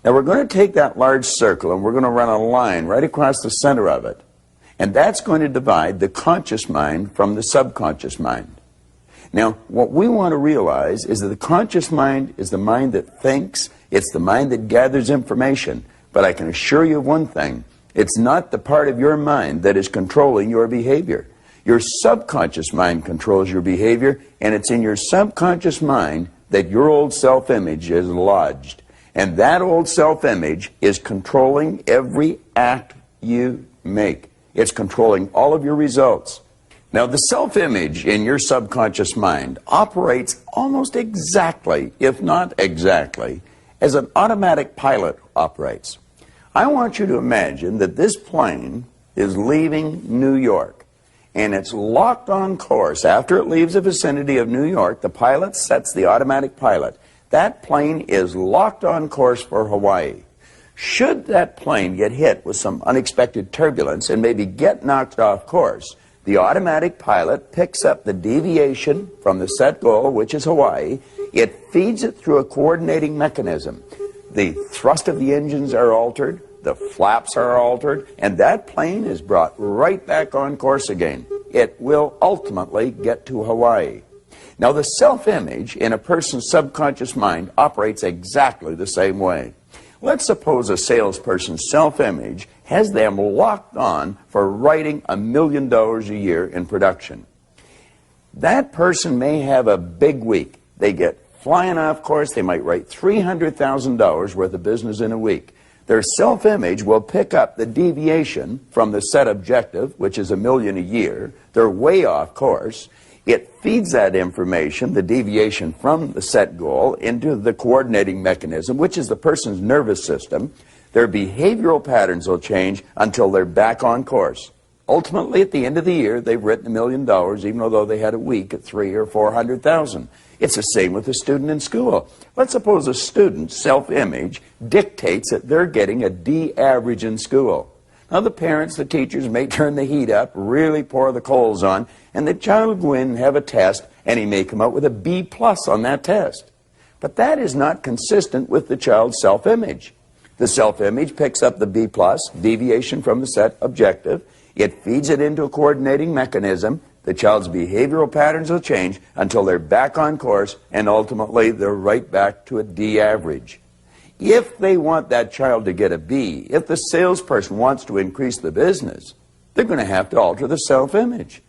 Now we're going to take that large circle and we're going to run a line right across the center of it. And that's going to divide the conscious mind from the subconscious mind. Now, what we want to realize is that the conscious mind is the mind that thinks, it's the mind that gathers information. But I can assure you of one thing, it's not the part of your mind that is controlling your behavior. Your subconscious mind controls your behavior, and it's in your subconscious mind that your old self-image is lodged. And that old self-image is controlling every act you make. It's controlling all of your results. Now, the self-image in your subconscious mind operates almost exactly, if not exactly, as an automatic pilot operates. I want you to imagine that this plane is leaving New York, and it's locked on course. After it leaves the vicinity of New York, the pilot sets the automatic pilot. That plane is locked on course for Hawaii. Should that plane get hit with some unexpected turbulence and maybe get knocked off course, the automatic pilot picks up the deviation from the set goal, which is Hawaii. It feeds it through a coordinating mechanism. The thrust of the engines are altered, the flaps are altered, and that plane is brought right back on course again. It will ultimately get to Hawaii. Now, the self-image in a person's subconscious mind operates exactly the same way. Let's suppose a salesperson's self-image has them locked on for writing $1 million a year in production. That person may have a big week. They get flying off course. They might write $300,000 worth of business in a week. Their self-image will pick up the deviation from the set objective, which is $1 million a year. They're way off course. It feeds that information, the deviation from the set goal, into the coordinating mechanism, which is the person's nervous system. Their behavioral patterns will change until they're back on course. Ultimately, at the end of the year, they've written $1 million, even though they had a week at $300,000 or $400,000. It's the same with a student in school. Let's suppose a student's self-image dictates that they're getting a D average in school. Now, the parents, the teachers may turn the heat up, really pour the coals on, and the child will go in and have a test, and he may come out with a B+ on that test. But that is not consistent with the child's self-image. The self-image picks up the B+, deviation from the set objective. It feeds it into a coordinating mechanism. The child's behavioral patterns will change until they're back on course, and ultimately they're right back to a D average. If they want that child to get a B, if the salesperson wants to increase the business, they're going to have to alter the self-image.